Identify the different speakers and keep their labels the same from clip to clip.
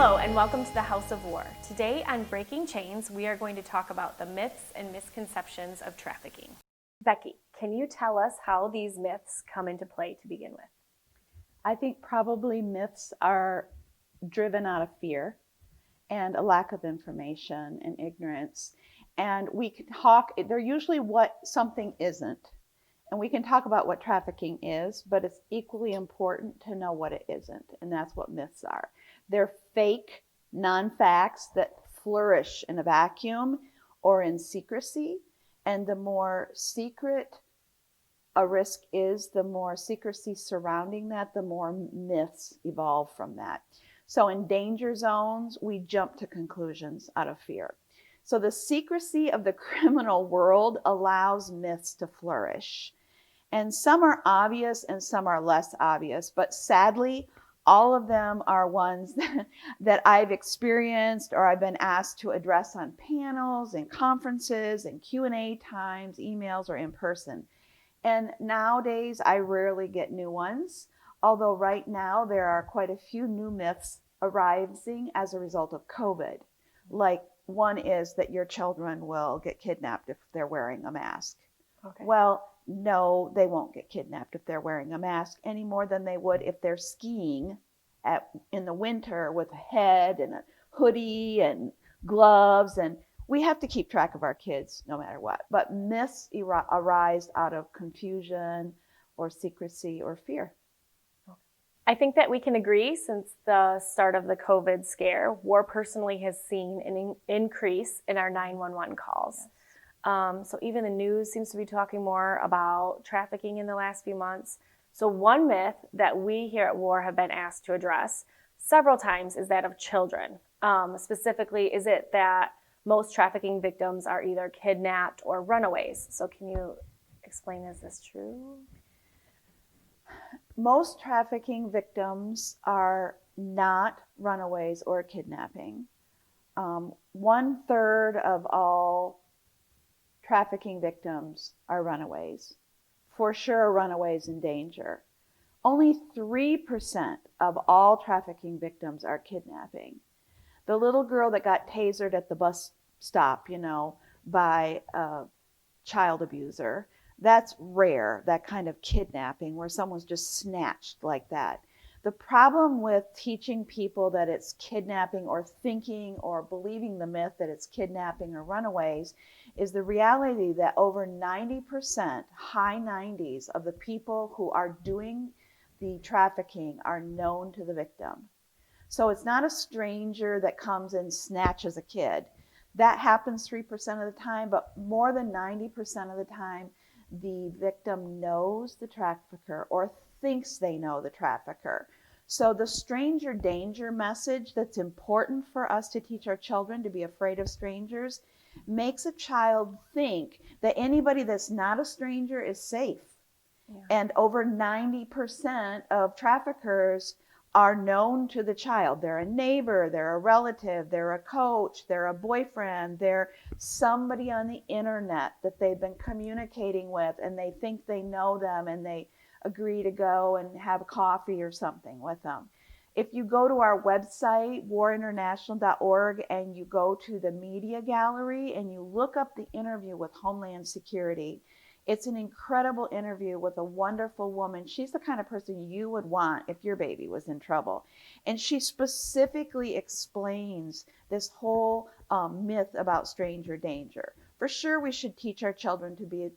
Speaker 1: Hello and welcome to the House of War. Today on Breaking Chains, we are going to talk about the myths and misconceptions of trafficking. Becky, can you tell us how these myths come into play to begin with?
Speaker 2: I think probably myths are driven out of fear and a lack of information and ignorance. And we can talk, they're usually what something isn't. And we can talk about what trafficking is, but it's equally important to know what it isn't. And that's what myths are. They're fake non-facts that flourish in a vacuum or in secrecy. And the more secret a risk is, the more secrecy surrounding that, the more myths evolve from that. So in danger zones, we jump to conclusions out of fear. So the secrecy of the criminal world allows myths to flourish. And some are obvious and some are less obvious, but sadly, all of them are ones that I've experienced or I've been asked to address on panels and conferences and Q&A times, emails, or in person. And nowadays, I rarely get new ones, although right now there are quite a few new myths arising as a result of COVID. Like one is that your children will get kidnapped if they're wearing a mask.
Speaker 1: Okay.
Speaker 2: Well, no, they won't get kidnapped if they're wearing a mask any more than they would if they're skiing in the winter with a head and a hoodie and gloves. And we have to keep track of our kids no matter what. But myths arise out of confusion or secrecy or fear.
Speaker 1: I think that we can agree since the start of the COVID scare, WAR personally has seen an increase in our 911 calls.
Speaker 2: Yes.
Speaker 1: So even the news seems to be talking more about trafficking in the last few months. So one myth that we here at WAR have been asked to address several times is that of children. Specifically, is it that most trafficking victims are either kidnapped or runaways? So can you explain, is this true?
Speaker 2: Most trafficking victims are not runaways or kidnapping. 1/3 of all trafficking victims are runaways. For sure, runaways in danger. Only 3% of all trafficking victims are kidnapping. The little girl that got tasered at the bus stop, by a child abuser, that's rare, that kind of kidnapping where someone's just snatched like that. The problem with teaching people that it's kidnapping or thinking or believing the myth that it's kidnapping or runaways is the reality that over 90%, high 90s of the people who are doing the trafficking are known to the victim. So it's not a stranger that comes and snatches a kid. That happens 3% of the time, but more than 90% of the time, the victim knows the trafficker or thinks they know the trafficker. So the stranger danger message that's important for us to teach our children to be afraid of strangers makes a child think that anybody that's not a stranger is safe. Yeah. And over 90% of traffickers are known to the child. They're a neighbor, they're a relative, they're a coach, they're a boyfriend, they're somebody on the internet that they've been communicating with and they think they know them and they agree to go and have coffee or something with them. If you go to our website, warinternational.org, and you go to the media gallery and you look up the interview with Homeland Security, it's an incredible interview with a wonderful woman. She's the kind of person you would want if your baby was in trouble. And she specifically explains this whole myth about stranger danger. For sure, we should teach our children to be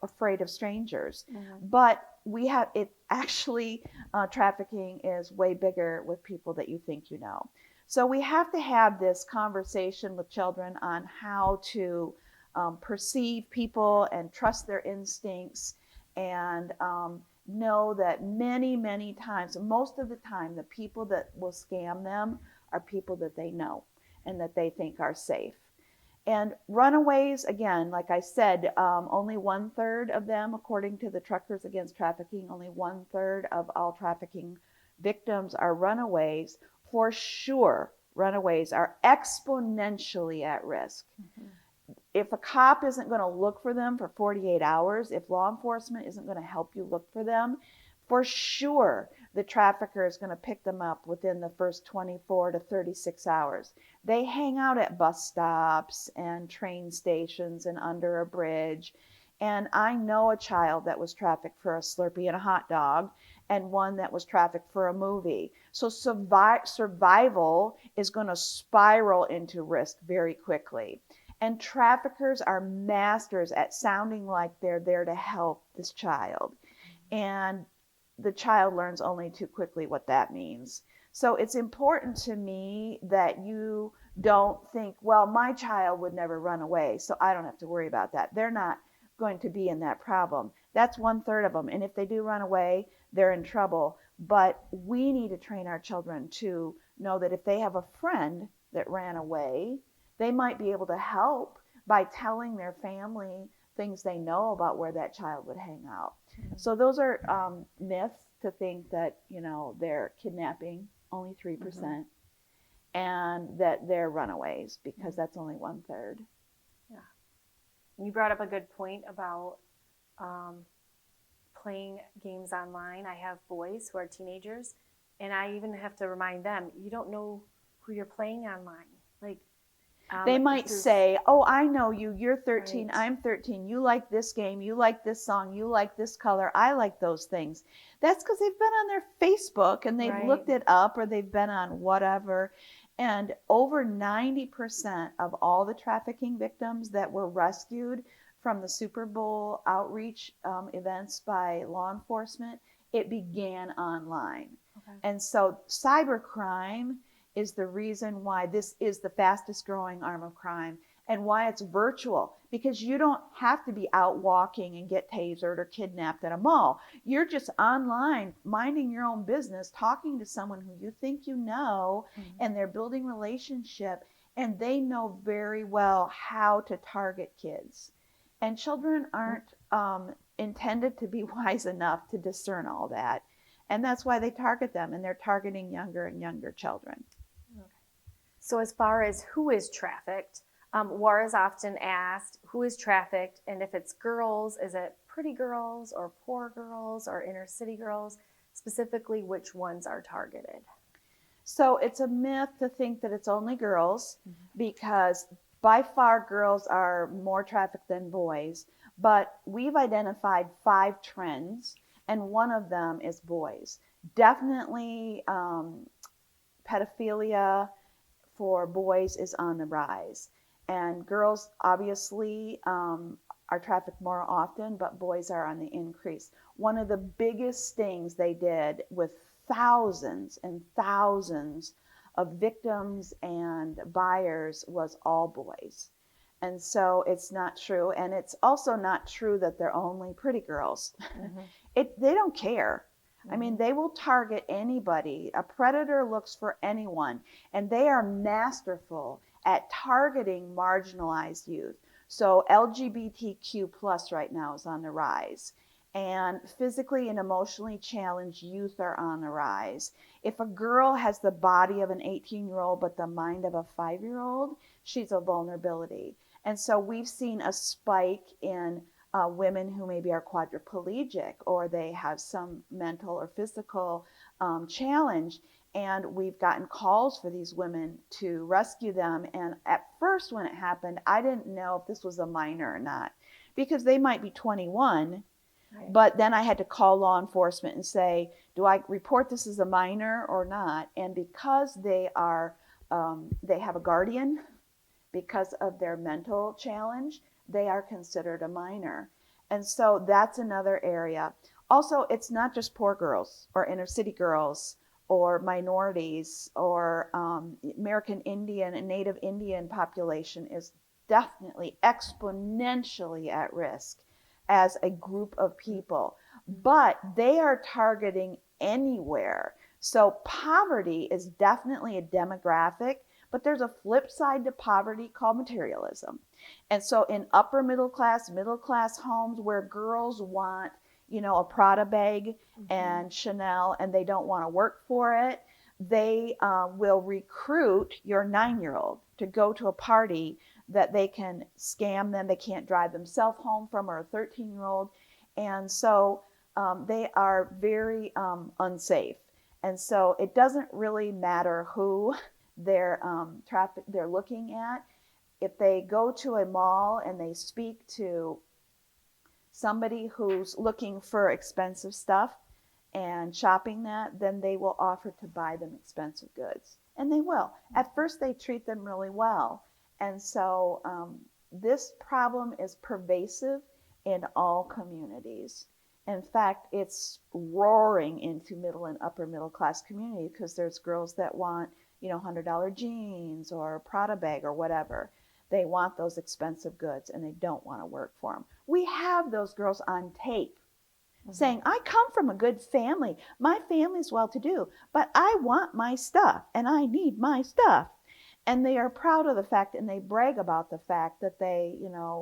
Speaker 2: afraid of strangers. Mm-hmm. But we have it actually, trafficking is way bigger with people that you think you know. So we have to have this conversation with children on how to perceive people and trust their instincts and know that many, many times, most of the time, the people that will scam them are people that they know and that they think are safe. And runaways, again, like I said, only 1/3 of them, according to the Truckers Against Trafficking, only 1/3 of all trafficking victims are runaways. For sure, runaways are exponentially at risk. Mm-hmm. If a cop isn't going to look for them for 48 hours, if law enforcement isn't going to help you look for them, for sure the trafficker is going to pick them up within the first 24 to 36 hours. They hang out at bus stops and train stations and under a bridge. And I know a child that was trafficked for a Slurpee and a hot dog, and one that was trafficked for a movie. So survival is going to spiral into risk very quickly. And traffickers are masters at sounding like they're there to help this child. And the child learns only too quickly what that means. So it's important to me that you don't think, well, my child would never run away, so I don't have to worry about that. They're not going to be in that problem. That's 1/3 of them. And if they do run away, they're in trouble. But we need to train our children to know that if they have a friend that ran away, they might be able to help by telling their family things they know about where that child would hang out. So those are myths, to think that, they're kidnapping, only 3%, and that they're runaways, because that's only 1/3.
Speaker 1: Yeah. You brought up a good point about playing games online. I have boys who are teenagers, and I even have to remind them, you don't know who you're playing online. Like,
Speaker 2: they might say, oh, I know you, you're 13,
Speaker 1: right.
Speaker 2: I'm 13, you like this game, you like this song, you like this color, I like those things. That's because they've been on their Facebook and they've
Speaker 1: Right.
Speaker 2: looked it up, or they've been on whatever. And over 90% of all the trafficking victims that were rescued from the Super Bowl outreach events by law enforcement, it began online.
Speaker 1: Okay.
Speaker 2: And so cybercrime is the reason why this is the fastest growing arm of crime, and why it's virtual, because you don't have to be out walking and get tasered or kidnapped at a mall. You're just online, minding your own business, talking to someone who you think you know, and they're building relationship, and they know very well how to target kids. And children aren't intended to be wise enough to discern all that. And that's why they target them, and they're targeting younger and younger children.
Speaker 1: Okay. So as far as who is trafficked, war is often asked, who is trafficked? And if it's girls, is it pretty girls or poor girls or inner city girls? Specifically, which ones are targeted?
Speaker 2: So it's a myth to think that it's only girls, because by far girls are more trafficked than boys. But we've identified 5 trends, and one of them is boys. Definitely pedophilia for boys is on the rise. And girls obviously are trafficked more often, but boys are on the increase. One of the biggest things they did, with thousands and thousands of victims and buyers, was all boys. And so it's not true. And it's also not true that they're only pretty girls. They don't care. I mean, they will target anybody. A predator looks for anyone, and they are masterful at targeting marginalized youth. So LGBTQ plus right now is on the rise, and physically and emotionally challenged youth are on the rise. If a girl has the body of an 18-year-old but the mind of a 5-year-old, she's a vulnerability. And so we've seen a spike in women who maybe are quadriplegic, or they have some mental or physical challenge. And we've gotten calls for these women to rescue them. And at first, when it happened, I didn't know if this was a minor or not, because they might be 21. Right. But then I had to call law enforcement and say, do I report this as a minor or not? And because they have a guardian, because of their mental challenge, they are considered a minor. And so that's another area. Also, it's not just poor girls or inner city girls or minorities, or American Indian and Native Indian population is definitely exponentially at risk as a group of people. But they are targeting anywhere. So poverty is definitely a demographic. But there's a flip side to poverty called materialism. And so in upper middle class homes where girls want, a Prada bag and Chanel, and they don't want to work for it, they will recruit your 9-year-old to go to a party that they can scam them. They can't drive themselves home from, or a 13-year-old. And so they are very unsafe. And so it doesn't really matter who they're looking at. If they go to a mall and they speak to somebody who's looking for expensive stuff and shopping that, then they will offer to buy them expensive goods. And they will. At first, they treat them really well. And so this problem is pervasive in all communities. In fact, it's roaring into middle and upper middle class community because there's girls that want, $100 jeans or a Prada bag or whatever. They want those expensive goods and they don't want to work for them. We have those girls on tape saying, I come from a good family. My family's well-to-do, but I want my stuff and I need my stuff. And they are proud of the fact and they brag about the fact that they,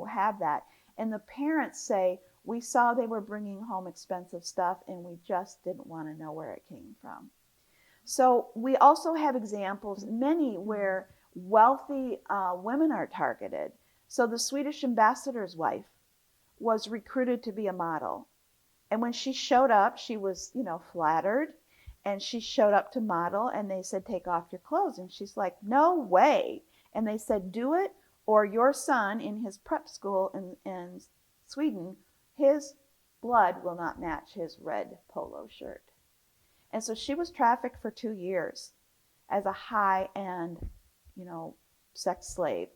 Speaker 2: have that. And the parents say, we saw they were bringing home expensive stuff and we just didn't want to know where it came from. So we also have examples, many where wealthy women are targeted. So the Swedish ambassador's wife was recruited to be a model. And when she showed up, she was, flattered. And she showed up to model and they said, take off your clothes. And she's like, no way. And they said, do it or your son in his prep school in Sweden, his blood will not match his red polo shirt. And so she was trafficked for 2 years as a high-end, sex slave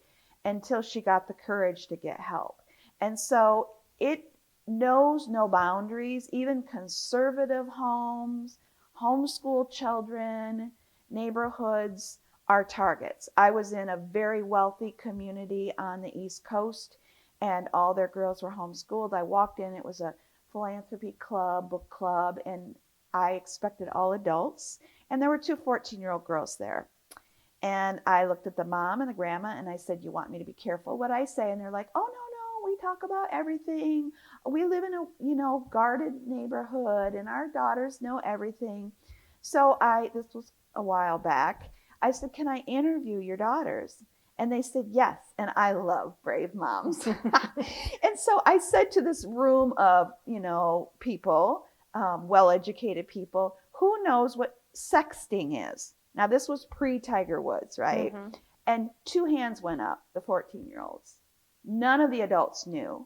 Speaker 2: until she got the courage to get help. And so it knows no boundaries. Even conservative homes, homeschool children, neighborhoods are targets. I was in a very wealthy community on the East Coast and all their girls were homeschooled. I walked in, it was a philanthropy club, book club, and I expected all adults. And there were 2 14-year-old girls there. And I looked at the mom and the grandma and I said, you want me to be careful what I say? And they're like, oh, no, we talk about everything. We live in a, guarded neighborhood and our daughters know everything. So this was a while back, I said, can I interview your daughters? And they said, yes. And I love brave moms. And so I said to this room of, people, well-educated people, who knows what sexting is? Now, this was pre-Tiger Woods, right? Mm-hmm. And 2 hands went up, the 14-year-olds. None of the adults knew.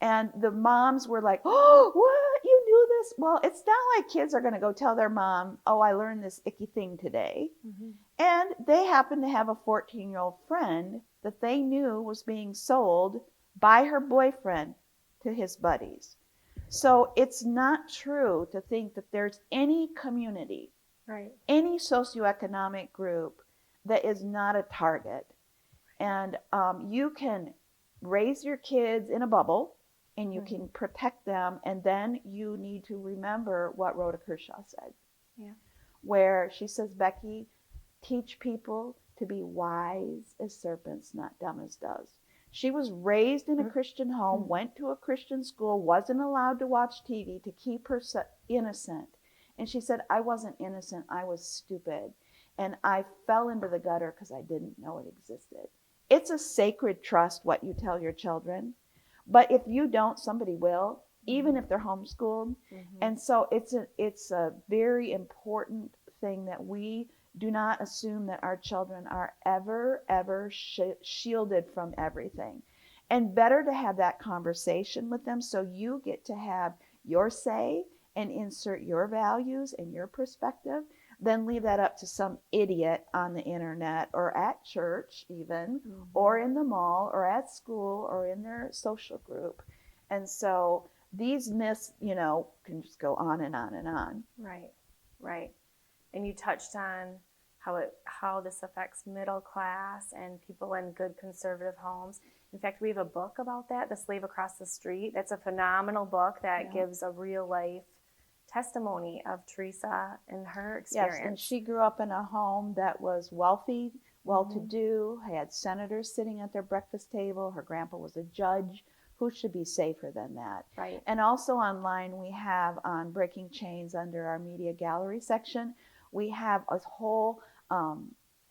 Speaker 2: And the moms were like, oh, what? You knew this? Well, it's not like kids are going to go tell their mom, oh, I learned this icky thing today. Mm-hmm. And they happened to have a 14-year-old friend that they knew was being sold by her boyfriend to his buddies. So it's not true to think that there's any community, right, any socioeconomic group that is not a target. And you can raise your kids in a bubble and you can protect them. And then you need to remember what Rhoda Kershaw said, where she says, Becky, teach people to be wise as serpents, not dumb as doves. She was raised in a Christian home, went to a Christian school, wasn't allowed to watch TV to keep her innocent. And she said, I wasn't innocent, I was stupid. And I fell into the gutter because I didn't know it existed. It's a sacred trust what you tell your children. But if you don't, somebody will, even if they're homeschooled. Mm-hmm. And so it's a very important thing that we do not assume that our children are ever shielded from everything. And better to have that conversation with them so you get to have your say and insert your values and your perspective, than leave that up to some idiot on the internet or at church even, or in the mall or at school or in their social group. And so these myths, can just go on and on and on.
Speaker 1: Right. And you touched on how this affects middle class and people in good conservative homes. In fact, we have a book about that, The Slave Across the Street. That's a phenomenal book that gives a real life testimony of Teresa and her experience.
Speaker 2: Yes, and she grew up in a home that was wealthy, well-to-do, had senators sitting at their breakfast table. Her grandpa was a judge. Who should be safer than that?
Speaker 1: Right.
Speaker 2: And also online, we have on Breaking Chains under our media gallery section, we have a whole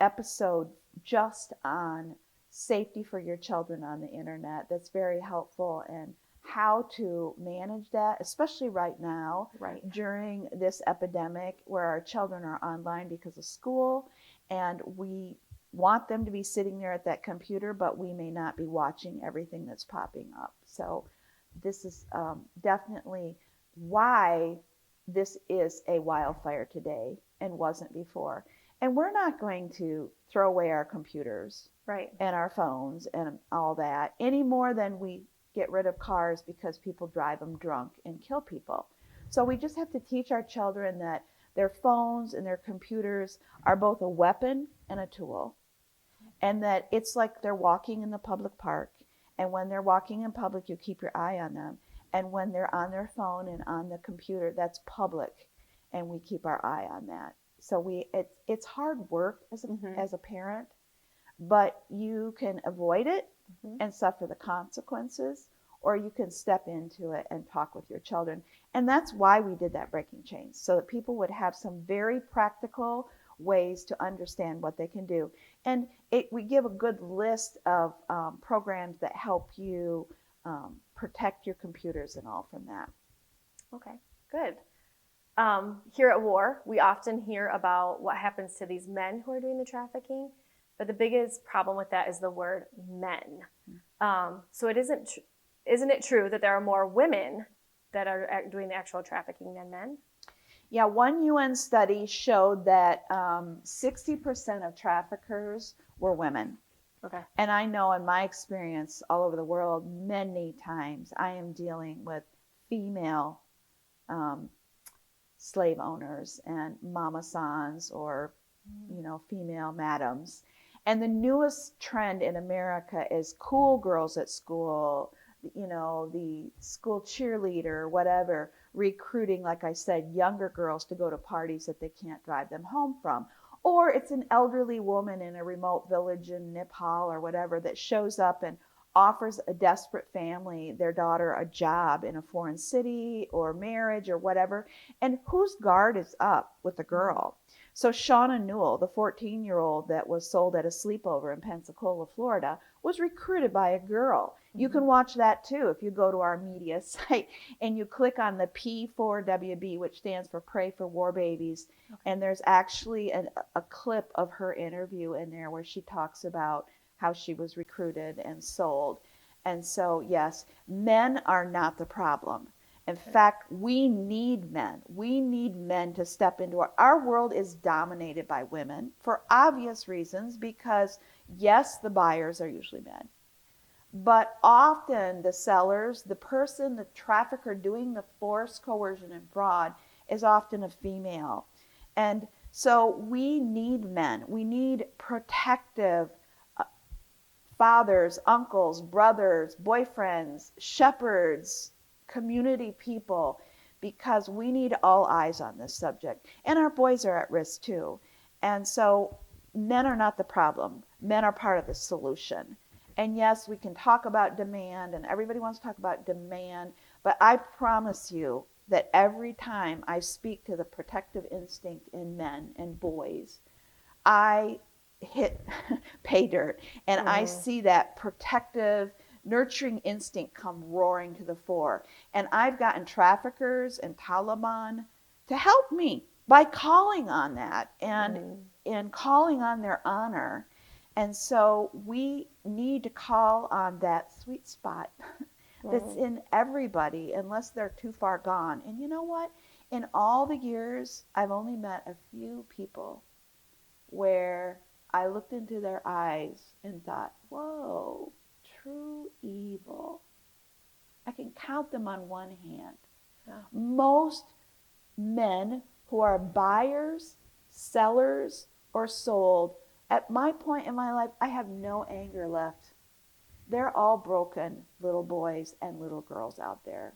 Speaker 2: episode just on safety for your children on the internet that's very helpful, and how to manage that, especially right now
Speaker 1: Right.
Speaker 2: during this epidemic where our children are online because of school, and we want them to be sitting there at that computer, but we may not be watching everything that's popping up. So this is definitely why this is a wildfire today and wasn't before. And we're not going to throw away our computers
Speaker 1: Right.
Speaker 2: and our phones and all that any more than we get rid of cars because people drive them drunk and kill people. So we just have to teach our children that their phones and their computers are both a weapon and a tool, and that it's like they're walking in the public park. And when they're walking in public, you keep your eye on them. And when they're on their phone and on the computer, that's public, and we keep our eye on that. So it's hard work as a parent, but you can avoid it and suffer the consequences, or you can step into it and talk with your children. And that's why we did that breaking chains, so that people would have some very practical ways to understand what they can do. And we give a good list of programs that help you protect your computers and all from that.
Speaker 1: Okay, good. Here at War, we often hear about what happens to these men who are doing the trafficking, but the biggest problem with that is the word men. So isn't it true that there are more women that are doing the actual trafficking than men?
Speaker 2: Yeah, one UN study showed that 60% of traffickers were women.
Speaker 1: Okay.
Speaker 2: And I know in my experience all over the world, many times I am dealing with female slave owners and mama sans, or female madams. And the newest trend in America is cool girls at school, the school cheerleader, whatever, recruiting, like I said, younger girls to go to parties that they can't drive them home from. Or it's an elderly woman in a remote village in Nepal or whatever that shows up and offers a desperate family, their daughter, a job in a foreign city or marriage or whatever. And whose guard is up with the girl? So Shauna Newell, the 14-year-old that was sold at a sleepover in Pensacola, Florida, was recruited by a girl. You can watch that too if you go to our media site and you click on the P4WB, which stands for Pray for War Babies. Okay. And there's actually a clip of her interview in there where she talks about how she was recruited and sold. And so, yes, men are not the problem. In fact, we need men. We need men to step into our world is dominated by women for obvious reasons, because yes, the buyers are usually men. But often the sellers, the person, the trafficker doing the force, coercion, and fraud is often a female. And so we need men. We need protective fathers, uncles, brothers, boyfriends, shepherds, community people, because we need all eyes on this subject. And our boys are at risk too. And so men are not the problem. Men are part of the solution. And yes, we can talk about demand, and everybody wants to talk about demand, but I promise you that every time I speak to the protective instinct in men and boys, I hit pay dirt, and I see that protective, nurturing instinct come roaring to the fore. And I've gotten traffickers and Taliban to help me by calling on that and calling on their honor. And so we need to call on that sweet spot that's in everybody, unless they're too far gone. And you know what? In all the years, I've only met a few people where I looked into their eyes and thought, whoa, true evil. I can count them on one hand. Yeah. Most men who are buyers, sellers, or sold, at my point in my life, I have no anger left. They're all broken little boys and little girls out there.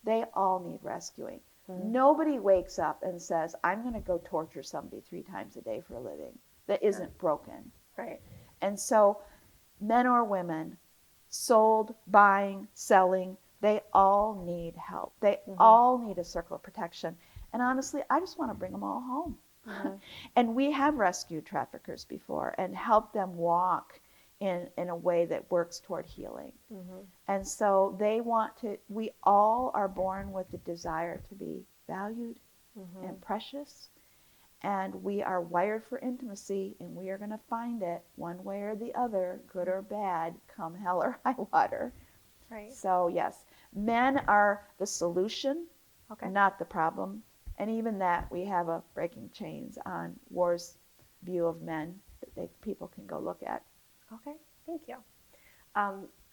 Speaker 2: They all need rescuing. Nobody wakes up and says, I'm going to go torture somebody 3 times a day for a living. That isn't broken.
Speaker 1: Right.
Speaker 2: And so men or women, sold, buying, selling, they all need help. They all need a circle of protection. And honestly, I just want to bring them all home. And we have rescued traffickers before and helped them walk in a way that works toward healing.
Speaker 1: Mm-hmm.
Speaker 2: And so they want to, we all are born with the desire to be valued
Speaker 1: Mm-hmm.
Speaker 2: and precious. And we are wired for intimacy, and we are going to find it one way or the other, good or bad, come hell or high water.
Speaker 1: Right.
Speaker 2: So, yes, men are the solution,
Speaker 1: Okay.
Speaker 2: not the problem. And even that, we have a Breaking Chains on War's view of men that people can go look at.
Speaker 1: Okay. Thank you.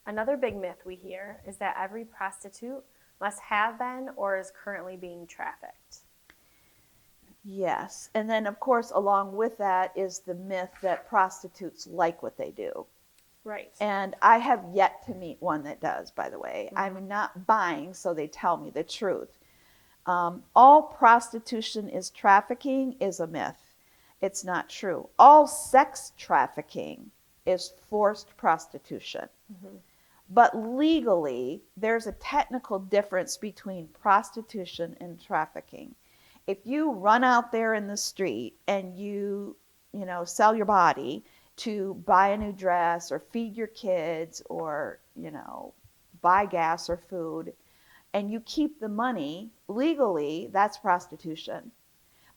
Speaker 1: Another big myth we hear is that every prostitute must have been or is currently being trafficked.
Speaker 2: Yes. And then, of course, along with that is the myth that prostitutes like what they do.
Speaker 1: Right.
Speaker 2: And I have yet to meet one that does, by the way.
Speaker 1: Mm-hmm.
Speaker 2: I'm not buying, so they tell me the truth. All prostitution is trafficking is a myth. It's not true. All sex trafficking is forced prostitution.
Speaker 1: Mm-hmm.
Speaker 2: But legally, there's a technical difference between prostitution and trafficking. If you run out there in the street and sell your body to buy a new dress or feed your kids or, buy gas or food, and you keep the money, legally, that's prostitution.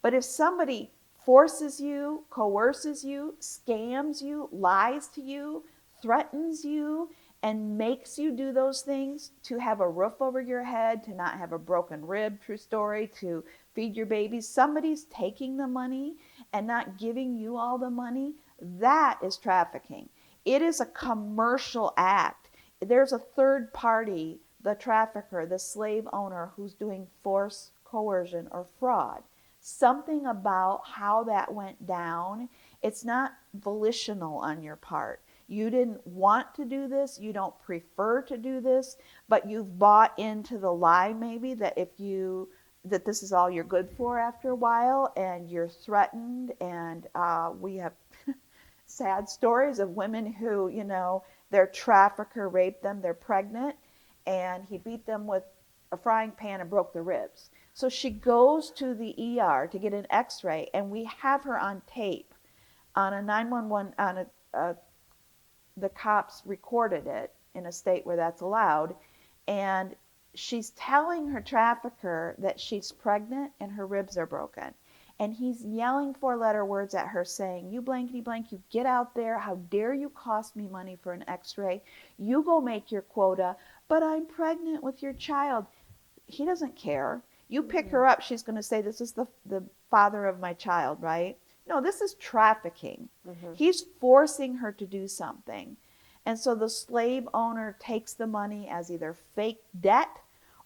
Speaker 2: But if somebody forces you, coerces you, scams you, lies to you, threatens you, and makes you do those things to have a roof over your head, to not have a broken rib, true story, to feed your babies, somebody's taking the money and not giving you all the money, that is trafficking. It is a commercial act. There's a third party, the trafficker, the slave owner, who's doing force, coercion, or fraud. Something about how that went down, it's not volitional on your part. You didn't want to do this, you don't prefer to do this, but you've bought into the lie maybe that that this is all you're good for after a while, and you're threatened. And we have sad stories of women who, their trafficker raped them, they're pregnant, and he beat them with a frying pan and broke their ribs. So she goes to the ER to get an x-ray, and we have her on tape on a 911, the cops recorded it in a state where that's allowed, and she's telling her trafficker that she's pregnant and her ribs are broken. And he's yelling four-letter words at her saying, "You blankety blank, you get out there. How dare you cost me money for an x-ray? You go make your quota, but I'm pregnant with your child." He doesn't care. You pick her up, she's going to say, "This is the father of my child," right? No, this is trafficking.
Speaker 1: Mm-hmm.
Speaker 2: He's forcing her to do something. And so the slave owner takes the money as either fake debt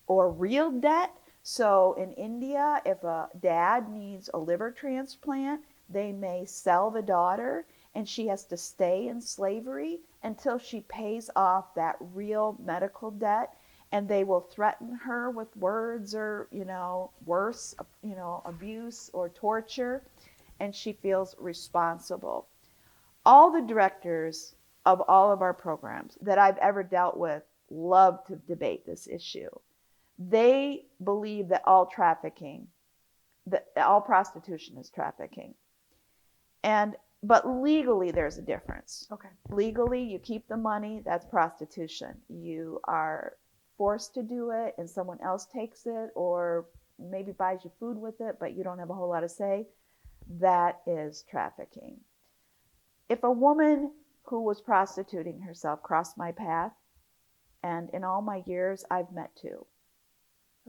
Speaker 2: or real debt. So in India, if a dad needs a liver transplant, they may sell the daughter, and she has to stay in slavery until she pays off that real medical debt. And they will threaten her with words or, worse, abuse or torture. And she feels responsible. All the directors of all of our programs that I've ever dealt with love to debate this issue. They believe that all prostitution is trafficking. But legally, there's a difference.
Speaker 1: Okay.
Speaker 2: Legally, you keep the money, that's prostitution. You are forced to do it and someone else takes it or maybe buys you food with it, but you don't have a whole lot of say. That is trafficking. If a woman who was prostituting herself crossed my path, and in all my years, I've met two,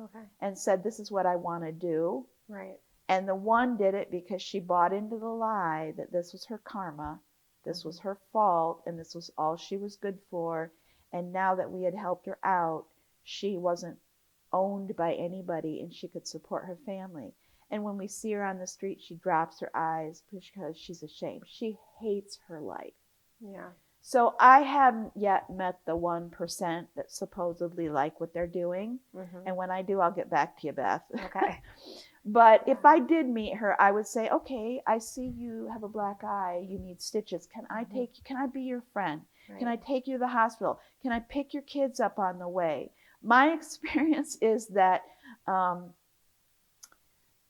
Speaker 1: Okay.
Speaker 2: and said, "This is what I want to do."
Speaker 1: Right.
Speaker 2: And the one did it because she bought into the lie that this was her karma, this was her fault, and this was all she was good for. And now that we had helped her out, she wasn't owned by anybody and she could support her family. And when we see her on the street, she drops her eyes because she's ashamed. She hates her life.
Speaker 1: Yeah.
Speaker 2: So I haven't yet met the 1% that supposedly like what they're doing.
Speaker 1: Mm-hmm.
Speaker 2: And when I do, I'll get back to you, Beth.
Speaker 1: Okay.
Speaker 2: But if I did meet her, I would say, "Okay, I see you have a black eye. You need stitches. Can I be your friend?
Speaker 1: Right.
Speaker 2: Can I take you to the hospital? Can I pick your kids up on the way?" My experience is that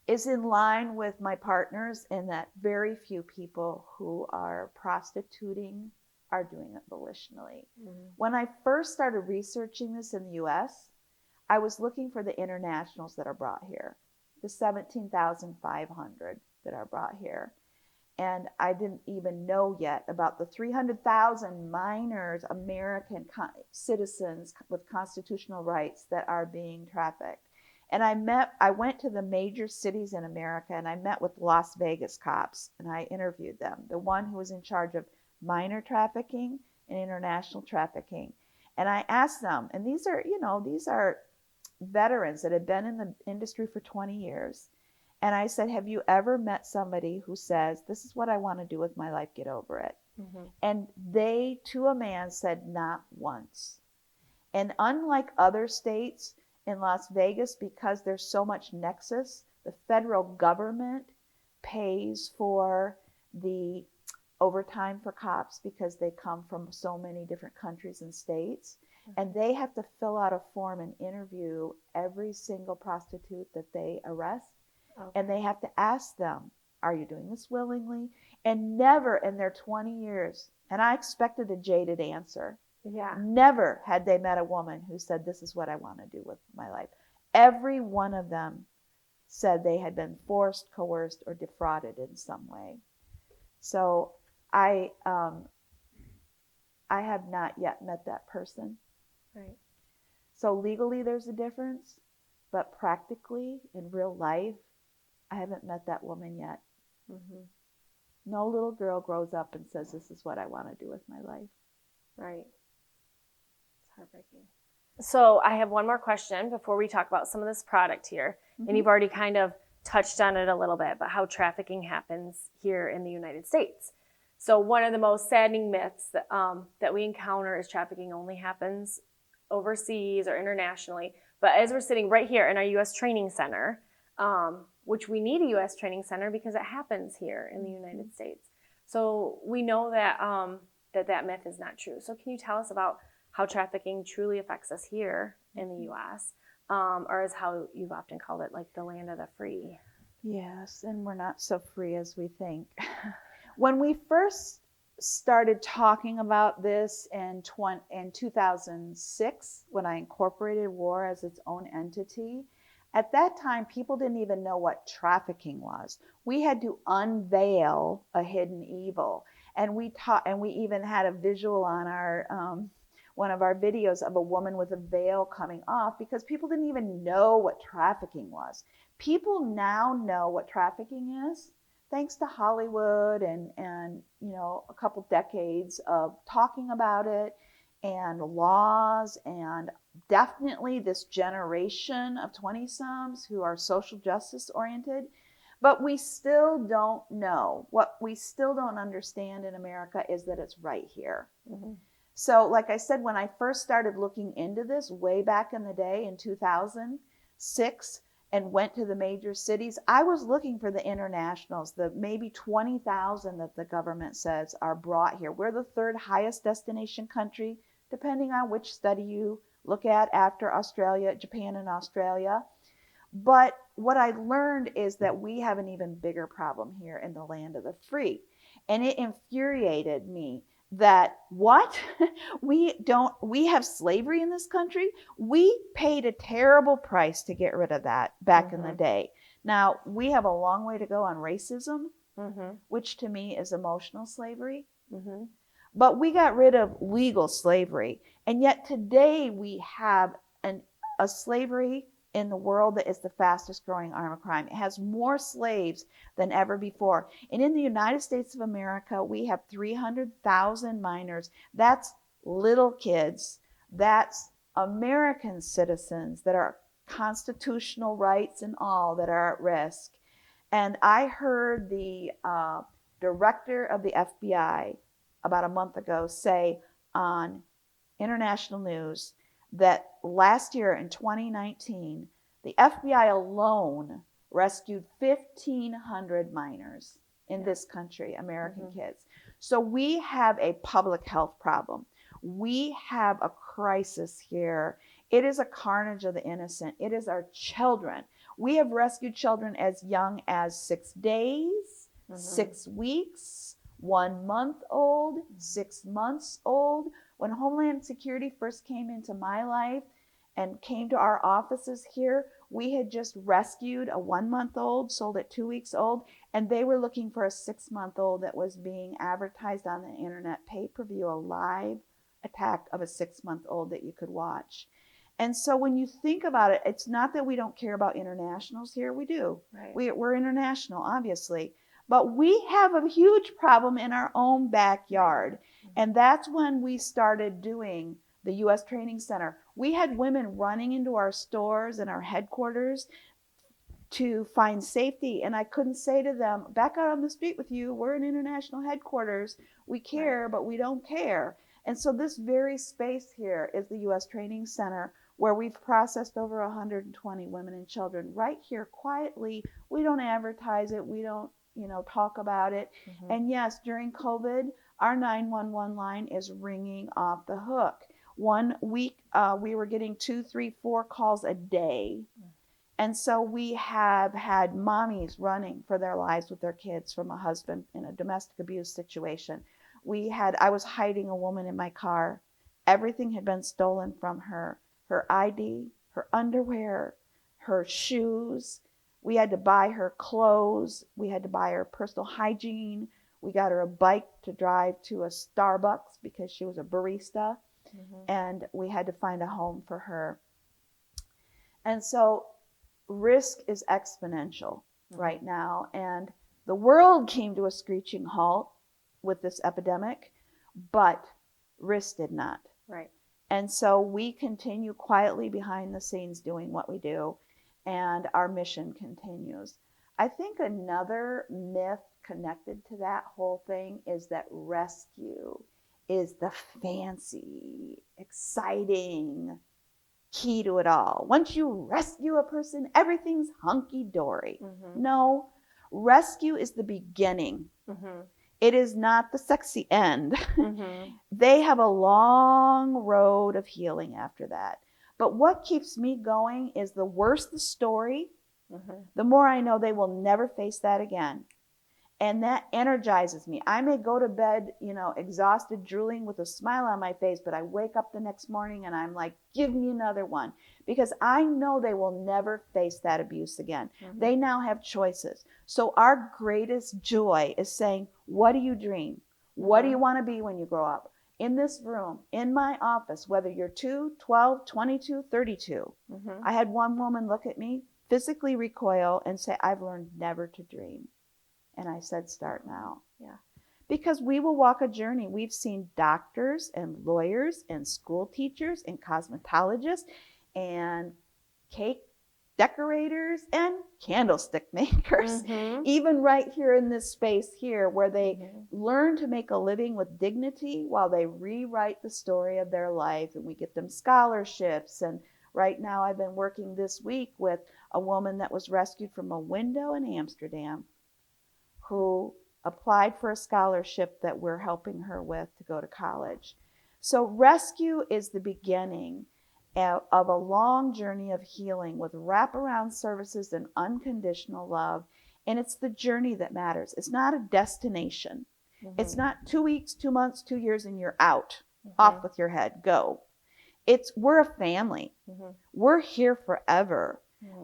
Speaker 2: is in line with my partners, in that very few people who are prostituting are doing it volitionally.
Speaker 1: Mm-hmm.
Speaker 2: When I first started researching this in the US, I was looking for the internationals that are brought here, the 17,500 that are brought here. And I didn't even know yet about the 300,000 minors, American citizens with constitutional rights that are being trafficked. And I went to the major cities in America and I met with Las Vegas cops and I interviewed them, the one who was in charge of minor trafficking and international trafficking. And I asked them, and these are veterans that had been in the industry for 20 years. And I said, have you ever met somebody who says, this is what I want to do with my life, get over it?
Speaker 1: Mm-hmm.
Speaker 2: And they, to a man, said not once. And unlike other states, in Las Vegas, because there's so much nexus, the federal government pays for the overtime for cops because they come from so many different countries and states. And they have to fill out a form and interview every single prostitute that they arrest.
Speaker 1: Okay.
Speaker 2: And they have to ask them, are you doing this willingly? And never in their 20 years, and I expected a jaded answer,
Speaker 1: Yeah.
Speaker 2: never had they met a woman who said, this is what I want to do with my life. Every one of them said they had been forced, coerced, or defrauded in some way. So I have not yet met that person.
Speaker 1: Right.
Speaker 2: So legally there's a difference, but practically in real life, I haven't met that woman yet.
Speaker 1: Mm-hmm.
Speaker 2: No little girl grows up and says, this is what I want to do with my life.
Speaker 1: Right. It's heartbreaking. So I have one more question before we talk about some of this product here.
Speaker 2: Mm-hmm.
Speaker 1: And you've already kind of touched on it a little bit, but how trafficking happens here in the United States. So one of the most saddening myths that we encounter is trafficking only happens overseas or internationally. But as we're sitting right here in our U.S. training center, which we need a U.S. training center because it happens here in the United States. So we know that that myth is not true. So can you tell us about how trafficking truly affects us here in the U.S., or is how you've often called it, like the land of the free?
Speaker 2: Yes, and we're not so free as we think. When we first started talking about this in 2006, when I incorporated WAR as its own entity, at that time, people didn't even know what trafficking was. We had to unveil a hidden evil. And we even had a visual on our one of our videos of a woman with a veil coming off because people didn't even know what trafficking was. People now know what trafficking is, thanks to Hollywood and a couple decades of talking about it and laws, and definitely this generation of 20-somethings who are social justice oriented. But we still don't know. What we still don't understand in America is that it's right here.
Speaker 1: Mm-hmm.
Speaker 2: So like I said, when I first started looking into this way back in the day in 2006, and went to the major cities, I was looking for the internationals, the maybe 20,000 that the government says are brought here. We're the third highest destination country, depending on which study you look at after Australia, Japan and Australia. But what I learned is that we have an even bigger problem here in the land of the free. And it infuriated me that what? We have slavery in this country. We paid a terrible price to get rid of that back in the day. Now, we have a long way to go on racism, which to me is emotional slavery. But we got rid of legal slavery. And yet today we have a slavery in the world that is the fastest growing arm of crime. It has more slaves than ever before. And in the United States of America, we have 300,000 minors. That's little kids. That's American citizens that are constitutional rights and all that are at risk. And I heard the director of the FBI about a month ago say on international news that last year in 2019, the FBI alone rescued 1,500 minors in this country, American kids. So we have a public health problem. We have a crisis here. It is a carnage of the innocent. It is our children. We have rescued children as young as 6 days, 6 weeks, 1 month old, 6 months old. When Homeland Security first came into my life and came to our offices here, we had just rescued a 1 month old, sold at 2 weeks old, and they were looking for a 6 month old that was being advertised on the internet, pay-per-view, a live attack of a 6 month old that you could watch. And so when you think about it, it's not that we don't care about internationals here. We do.
Speaker 1: Right.
Speaker 2: We're international, obviously. But we have a huge problem in our own backyard. And that's when we started doing the U.S. Training Center. We had women running into our stores and our headquarters to find safety. And I couldn't say to them, back out on the street with you. We're in international headquarters. We care, but we don't care. And so this very space here is the U.S. Training Center, where we've processed over 120 women and children right here quietly. We don't advertise it. We don't, talk about it. And yes, during COVID, our 911 line is ringing off the hook. 1 week, we were getting 2, 3, 4 calls a day. And so we have had mommies running for their lives with their kids from a husband in a domestic abuse situation. I was hiding a woman in my car. Everything had been stolen from her. Her ID, her underwear, her shoes. We had to buy her clothes. We had to buy her personal hygiene. We got her a bike to drive to a Starbucks because she was a barista. And we had to find a home for her. And so risk is exponential right now. And the world came to a screeching halt with this epidemic, but risk did not.
Speaker 1: Right.
Speaker 2: And so we continue quietly behind the scenes doing what we do, and our mission continues. I think another myth connected to that whole thing is that rescue is the fancy, exciting key to it all. Once you rescue a person, everything's hunky-dory. No, rescue is the beginning. It is not the sexy end. They have a long road of healing after that. But what keeps me going is the worse the story, the more I know they will never face that again. And that energizes me. I may go to bed, exhausted, drooling with a smile on my face, but I wake up the next morning and I'm like, give me another one. Because I know they will never face that abuse again. They now have choices. So our greatest joy is saying, what do you dream? What do you want to be when you grow up? In this room, in my office, whether you're 2, 12, 22, 32. I had one woman look at me, physically recoil and say, I've learned never to dream. And I said, start now. Yeah. Because we will walk a journey. We've seen doctors and lawyers and school teachers and cosmetologists and cake decorators and candlestick makers, even right here in this space here, where they learn to make a living with dignity while they rewrite the story of their life, and we get them scholarships. And right now I've been working this week with a woman that was rescued from a window in Amsterdam, who applied for a scholarship that we're helping her with to go to college. So rescue is the beginning of a long journey of healing with wraparound services and unconditional love. And it's the journey that matters. It's not a destination. It's not 2 weeks, 2 months, 2 years, and you're out, off with your head, go. We're a family. We're here forever.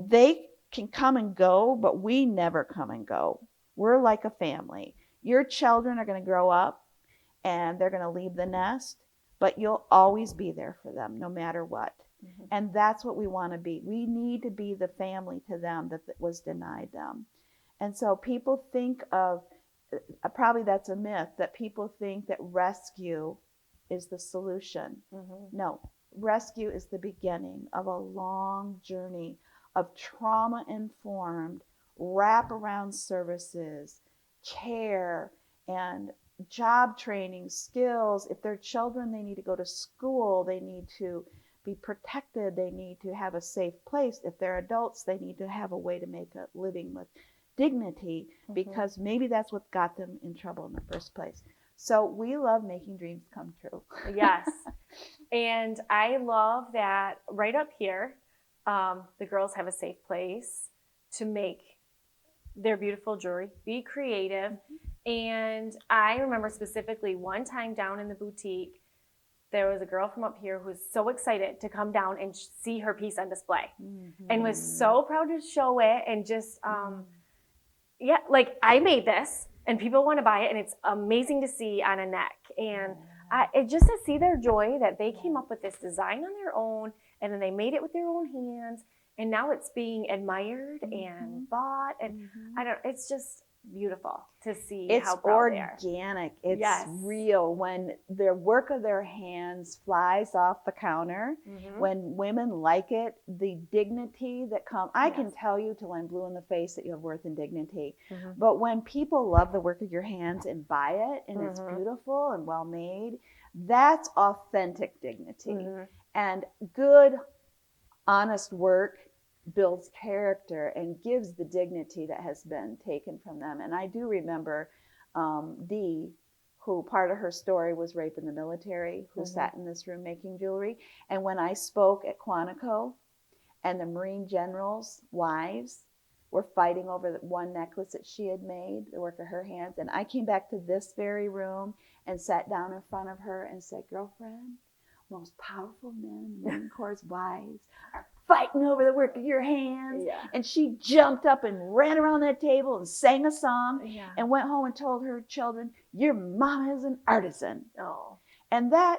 Speaker 2: They can come and go, but we never come and go. We're like a family. Your children are going to grow up and they're going to leave the nest, but you'll always be there for them no matter what. And that's what we want to be. We need to be the family to them that was denied them. And so people think of, probably that's a myth, that people think that rescue is the solution. No, rescue is the beginning of a long journey of trauma-informed wraparound services, care, and job training, skills. If they're children, they need to go to school. They need to be protected. They need to have a safe place. If they're adults, they need to have a way to make a living with dignity, because maybe that's what got them in trouble in the first place. So we love making dreams come true.
Speaker 1: Yes. And I love that right up here, the girls have a safe place to make their beautiful jewelry, be creative, And I remember specifically one time down in the boutique, there was a girl from up here who was so excited to come down and see her piece on display, and was so proud to show it, and just, yeah, like, I made this and people want to buy it and it's amazing to see on a neck. And it just to see their joy that they came up with this design on their own, and then they made it with their own hands, and now it's being admired and bought, and it's just beautiful to see how proud they are.
Speaker 2: It's organic. It's real. When the work of their hands flies off the counter, when women like it, the dignity that comes, I can tell you till I'm blue in the face that you have worth and dignity. But when people love the work of your hands and buy it, and it's beautiful and well made, that's authentic dignity. And good, honest work builds character and gives the dignity that has been taken from them. And I do remember Dee, who part of her story was rape in the military, who sat in this room making jewelry. And when I spoke at Quantico, and the Marine generals' wives were fighting over the one necklace that she had made, the work of her hands, and I came back to this very room and sat down in front of her and said, girlfriend, most powerful men in the Marine Corps' wives are fighting over the work of your hands. And she jumped up and ran around that table and sang a song and went home and told her children, your mama is an artisan. And that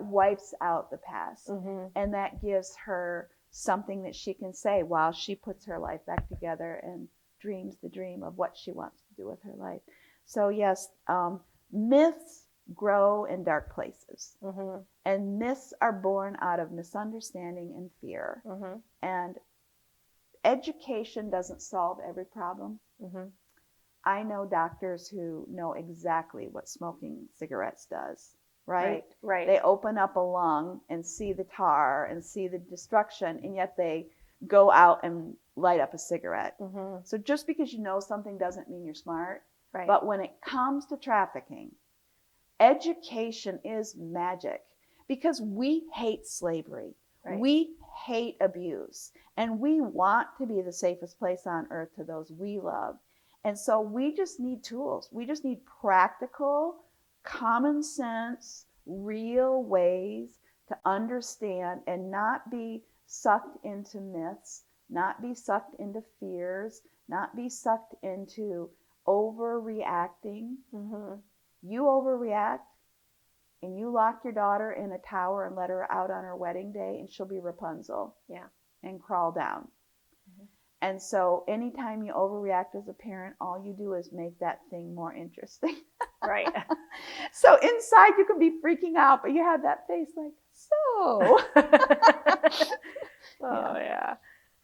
Speaker 2: wipes out the past. And that gives her something that she can say while she puts her life back together and dreams the dream of what she wants to do with her life. So yes, myths grow in dark places. And myths are born out of misunderstanding and fear. And education doesn't solve every problem. I know doctors who know exactly what smoking cigarettes does, right? They open up a lung and see the tar and see the destruction, and yet they go out and light up a cigarette. So just because you know something doesn't mean you're smart. But when it comes to trafficking, education is magic, because we hate slavery. We hate abuse, and we want to be the safest place on earth to those we love. And so we just need tools. We just need practical, common sense, real ways to understand and not be sucked into myths, not be sucked into fears, not be sucked into overreacting. You overreact and you lock your daughter in a tower and let her out on her wedding day, and she'll be Rapunzel and crawl down. And so anytime you overreact as a parent, all you do is make that thing more interesting. So inside you can be freaking out, but you have that face like, so.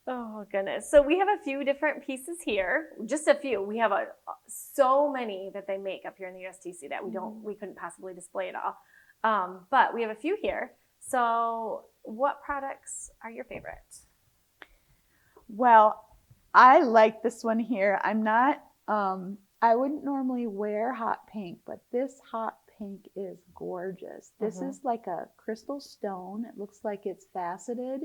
Speaker 1: Oh goodness. So we have a few different pieces here, just a few. We have so many that they make up here in the USTC that we couldn't possibly display it all. But we have a few here. So what products are your favorite?
Speaker 2: Well, I like this one here. I'm not, I wouldn't normally wear hot pink, but this hot pink is gorgeous. This is like a crystal stone. It looks like it's faceted.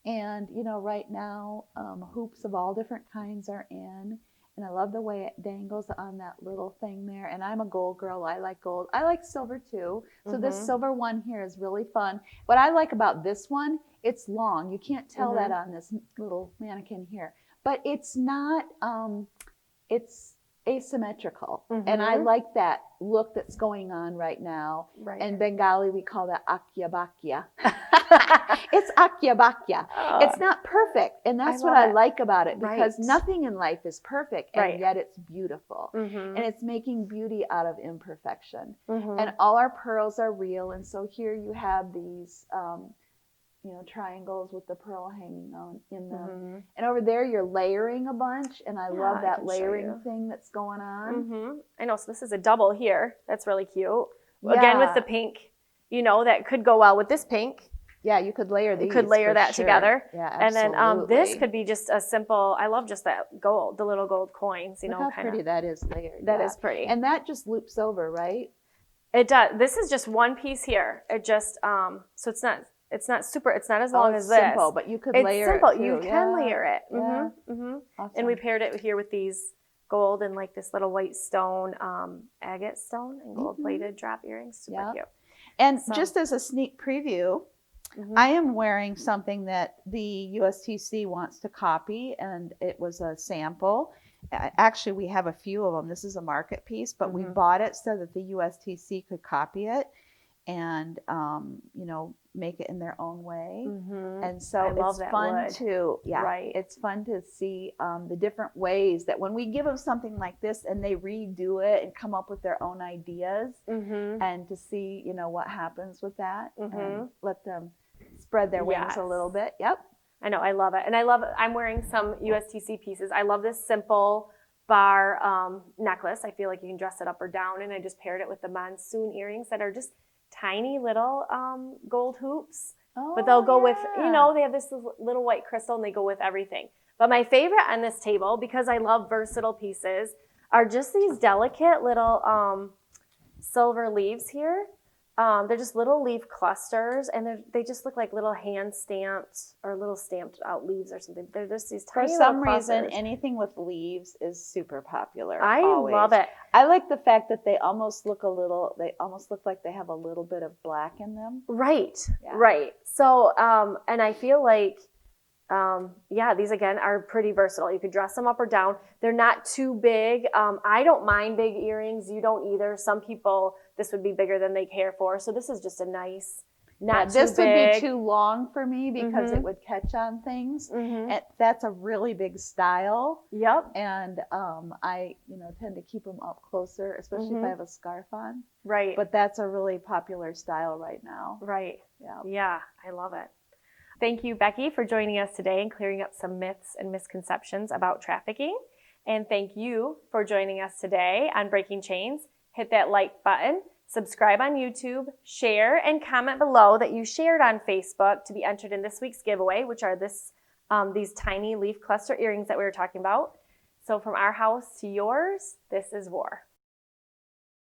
Speaker 2: And, you know, right now, hoops of all different kinds are in. And I love the way it dangles on that little thing there. And I'm a gold girl. I like gold. I like silver too. So this silver one here is really fun. What I like about this one, it's long. You can't tell that on this little mannequin here. But it's not, it's asymmetrical. And I like that look that's going on right now. In Bengali, we call that akya-bakya. It's akya-bakya. It's not perfect. And that's what I like about it, because nothing in life is perfect, and yet it's beautiful. And it's making beauty out of imperfection. And all our pearls are real. And so here you have these you know, triangles with the pearl hanging on in them. And over there, you're layering a bunch, and I love that layering thing that's going on.
Speaker 1: I know, so this is a double here. That's really cute. Again, with the pink, you know, that could go well with this pink.
Speaker 2: Yeah, you could layer these.
Speaker 1: You could layer that together.
Speaker 2: Yeah,
Speaker 1: and then this could be just a simple, I love just that gold, the little gold coins, you
Speaker 2: Look
Speaker 1: know,
Speaker 2: how pretty that is layered.
Speaker 1: That is pretty.
Speaker 2: And that just loops over, right?
Speaker 1: It does. This is just one piece here. It just, so it's not super, it's not as long as this.
Speaker 2: It's simple, but you could layer it too.
Speaker 1: You can layer it.
Speaker 2: Awesome.
Speaker 1: And we paired it here with these gold and like this little white stone, agate stone and gold plated drop earrings. Super cute.
Speaker 2: And just as a sneak preview,
Speaker 1: Mhm.
Speaker 2: I am wearing something that the USTC wants to copy, and it was a sample. Actually, we have a few of them. This is a market piece, but we bought it so that the USTC could copy it and, you know, make it in their own way. And so it's fun to, it's fun to see the different ways that when we give them something like this and they redo it and come up with their own ideas, and to see, you know, what happens with that, and let them spread their wings a little bit.
Speaker 1: I know, I love it. And I'm wearing some USTC pieces. I love this simple bar necklace. I feel like you can dress it up or down, and I just paired it with the monsoon earrings that are just tiny little gold hoops. But they'll go with, you know, they have this little white crystal and they go with everything. But my favorite on this table, because I love versatile pieces, are just these delicate little silver leaves here. They're just little leaf clusters, and they just look like little hand stamped or little stamped out leaves or something. They're just these tiny
Speaker 2: For some reason, anything with leaves is super popular.
Speaker 1: I love it.
Speaker 2: I like the fact that they almost look like they have a little bit of black in them.
Speaker 1: Right. So, and I feel like, these again are pretty versatile. You could dress them up or down. They're not too big. I don't mind big earrings. You don't either. Some people, this would be bigger than they care for. So this is just a nice, not too big.
Speaker 2: This would be too long for me because it would catch on things. And that's a really big style. And I, you know, tend to keep them up closer, especially if I have a scarf on. But that's a really popular style right now. Yeah, I love it. Thank you, Becky, for joining us today and clearing up some myths and misconceptions about trafficking. And thank you for joining us today on Breaking Chains. Hit that like button, subscribe on YouTube, share, and comment below that you shared on Facebook to be entered in this week's giveaway, which are these tiny leaf cluster earrings that we were talking about. So from our house to yours, this is War.